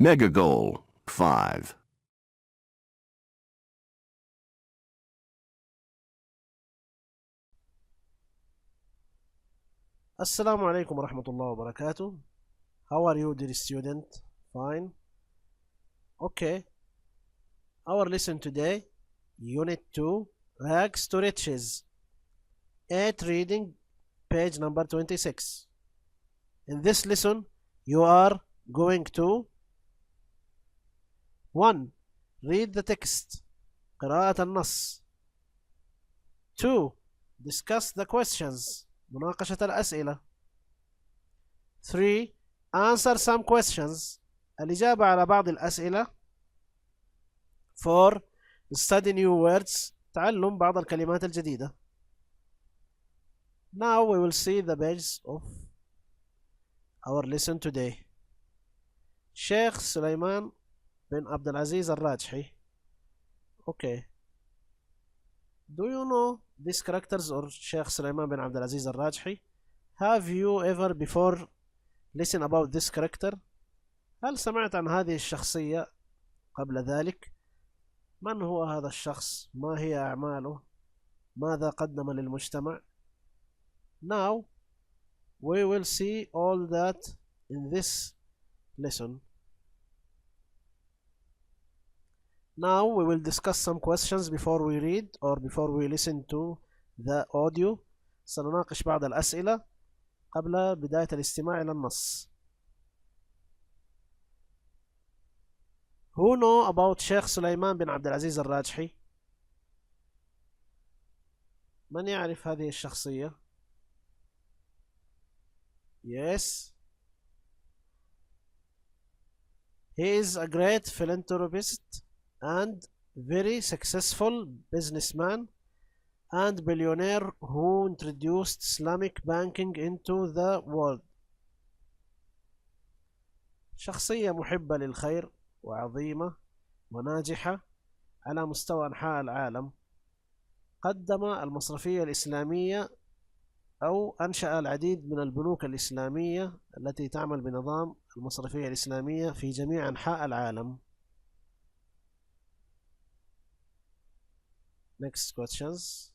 Mega Goal 5. Assalamu alaikum wa rahmatullahi wa barakatuh. How are you, dear student? Fine. Okay. Our lesson today, Unit 2, Rags to Riches. 8 reading, page number 26. In this lesson, you are going to 1. Read the text. قراءة النص. 2. Discuss the questions. مناقشة الأسئلة. 3. Answer some questions. الإجابة على بعض الأسئلة. 4. Study new words. تعلم بعض الكلمات الجديدة. Now we will see the pages of our lesson today. Sheikh Sulaiman bin Abdul Aziz al-Rajhi. Okay. Do you know these characters or Sheikh Sulaiman bin Abdul Aziz al-Rajhi? Have you ever before listened about this character? هل سمعت عن هذه الشخصية قبل ذلك؟ من هو هذا الشخص؟ ما هي أعماله؟ ماذا قدم للمجتمع؟ Now we will see all that in this lesson. Now we will discuss some questions before we read or before we listen to the audio. سنناقش بعض الأسئلة قبل بداية الاستماع إلى النص. Who know about Sheikh Sulaiman bin Abdul Aziz al-Rajhi? من يعرف هذه الشخصية؟ Yes. He is a great philanthropist and very successful businessman and billionaire who introduced Islamic banking into the world. شخصية محبة للخير وعظيمة وناجحة على مستوى أنحاء العالم. قدم المصرفية الإسلامية أو أنشأ العديد من البنوك الإسلامية التي تعمل بنظام المصرفية الإسلامية في جميع أنحاء العالم. Next questions.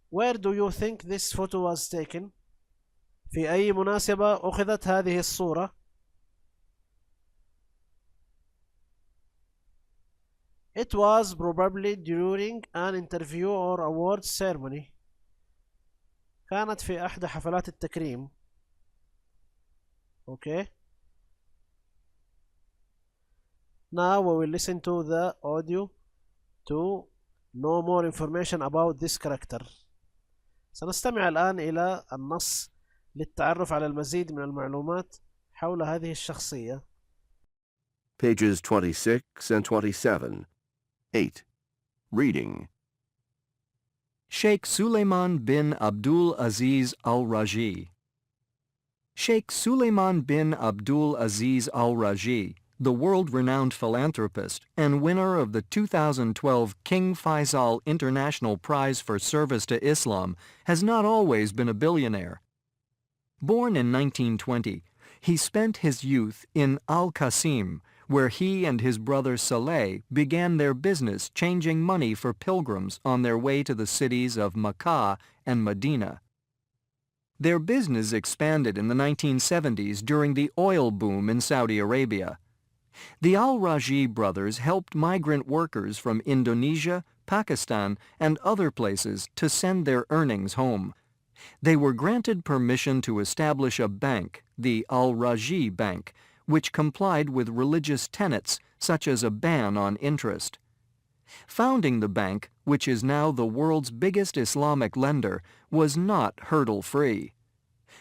Where do you think this photo was taken? في أي مناسبة أخذت هذه الصورة؟ It was probably during an interview or awards ceremony. كانت في أحد حفلات التكريم. Okay. Now we will listen to the audio to know more information about this character. سنستمع الآن إلى النص للتعرف على المزيد من المعلومات حول هذه الشخصية. Pages 26 and 27. 8. Reading. Sheikh Suleiman bin Abdul Aziz al-Rajhi. Sheikh Suleiman bin Abdul Aziz al-Rajhi, the world-renowned philanthropist and winner of the 2012 King Faisal International Prize for Service to Islam, has not always been a billionaire. Born in 1920, he spent his youth in Al-Qasim, where he and his brother Saleh began their business changing money for pilgrims on their way to the cities of Makkah and Medina. Their business expanded in the 1970s during the oil boom in Saudi Arabia. The Al-Rajhi brothers helped migrant workers from Indonesia, Pakistan, and other places to send their earnings home. They were granted permission to establish a bank, the Al-Rajhi Bank, which complied with religious tenets such as a ban on interest. Founding the bank, which is now the world's biggest Islamic lender, was not hurdle-free.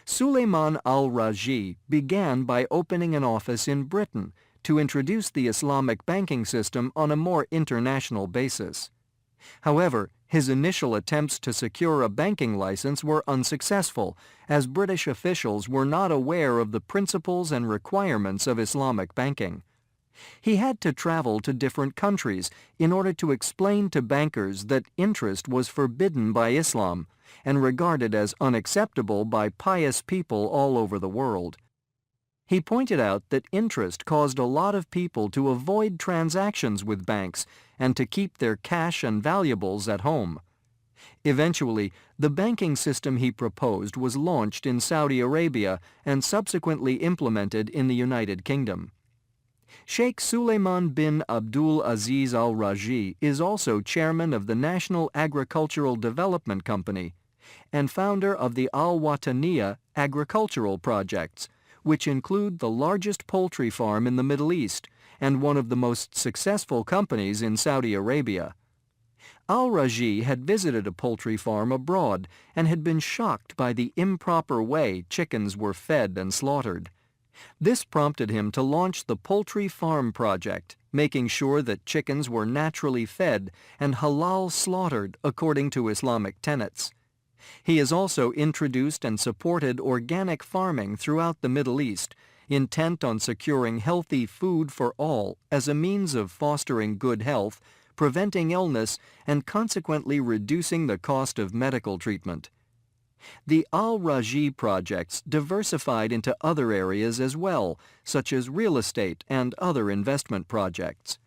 Suleiman al-Rajhi began by opening an office in Britain to introduce the Islamic banking system on a more international basis. However, his initial attempts to secure a banking license were unsuccessful, as British officials were not aware of the principles and requirements of Islamic banking. He had to travel to different countries in order to explain to bankers that interest was forbidden by Islam and regarded as unacceptable by pious people all over the world. He pointed out that interest caused a lot of people to avoid transactions with banks and to keep their cash and valuables at home. Eventually, the banking system he proposed was launched in Saudi Arabia and subsequently implemented in the United Kingdom. Sheikh Suleiman bin Abdul Aziz Al Rajhi is also chairman of the National Agricultural Development Company and founder of the Al Wataniya agricultural projects, which include the largest poultry farm in the Middle East and one of the most successful companies in Saudi Arabia. Al Rajhi had visited a poultry farm abroad and had been shocked by the improper way chickens were fed and slaughtered. This prompted him to launch the Poultry Farm Project, making sure that chickens were naturally fed and halal slaughtered according to Islamic tenets. He has also introduced and supported organic farming throughout the Middle East, intent on securing healthy food for all as a means of fostering good health, preventing illness, and consequently reducing the cost of medical treatment. The Al Rajhi projects diversified into other areas as well, such as real estate and other investment projects.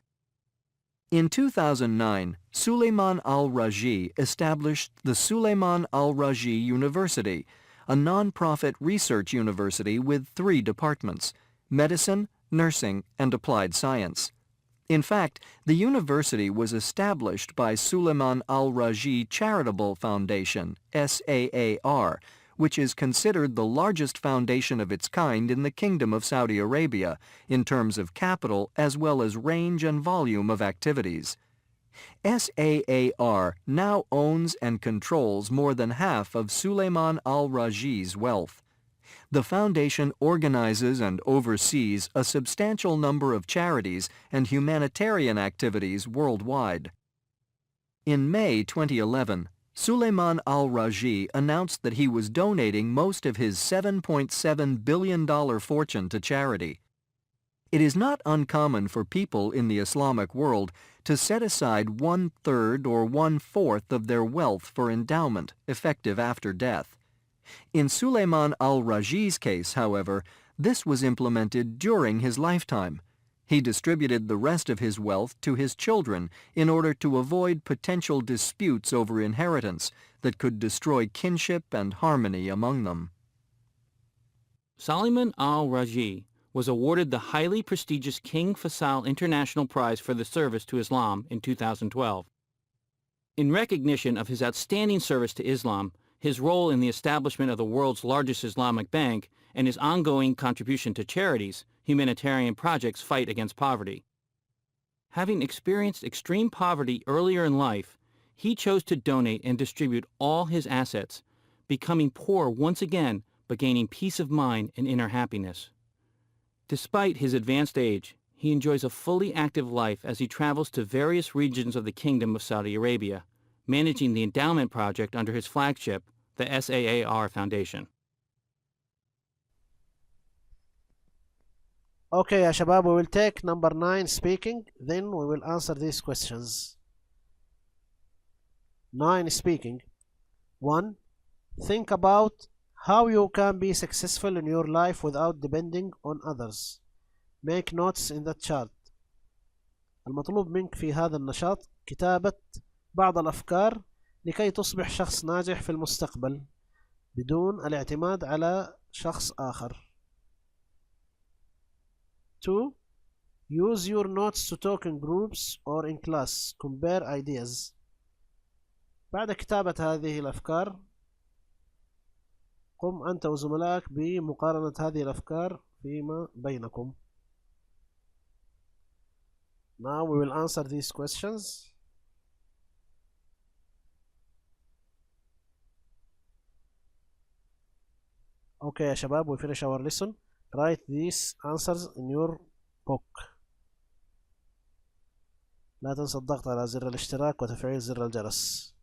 In 2009, Suleiman Al Rajhi established the Suleiman Al Rajhi University, a non-profit research university with 3 departments: medicine, nursing, and applied science. In fact, the university was established by Suleiman Al Rajhi Charitable Foundation, SAAR, which is considered the largest foundation of its kind in the Kingdom of Saudi Arabia in terms of capital as well as range and volume of activities. SAAR now owns and controls more than half of Suleiman Al Rajhi's wealth. The foundation organizes and oversees a substantial number of charities and humanitarian activities worldwide. In May 2011, Suleiman Al Rajhi announced that he was donating most of his $7.7 billion fortune to charity. It is not uncommon for people in the Islamic world to set aside 1/3 or 1/4 of their wealth for endowment, effective after death. In Suleiman Al Rajhi's case, however, this was implemented during his lifetime. He distributed the rest of his wealth to his children in order to avoid potential disputes over inheritance that could destroy kinship and harmony among them. Suleiman Al Rajhi was awarded the highly prestigious King Faisal International Prize for the Service to Islam in 2012. In recognition of his outstanding service to Islam, his role in the establishment of the world's largest Islamic bank, and his ongoing contribution to charities, humanitarian projects fight against poverty. Having experienced extreme poverty earlier in life, he chose to donate and distribute all his assets, becoming poor once again but gaining peace of mind and inner happiness. Despite his advanced age, he enjoys a fully active life as he travels to various regions of the Kingdom of Saudi Arabia, managing the endowment project under his flagship, the SAAR Foundation. Okay, يا شباب, we will take number 9 speaking, then we will answer these questions. 9 speaking. 1. Think about how you can be successful in your life without depending on others. Make notes in the chart. المطلوب منك في هذا النشاط كتابة بعض الأفكار لكي تصبح شخص ناجح في المستقبل بدون الاعتماد على شخص آخر. 2. Use your notes to talk in groups or in class. Compare ideas. بعد كتابة هذه الأفكار قم أنت وزملائك بمقارنة هذه الأفكار فيما بينكم. Now we will answer these questions. Okay يا شباب, we finish our lesson. Write these answers in your book. لا تنسى الضغط على زر الاشتراك وتفعيل زر الجرس.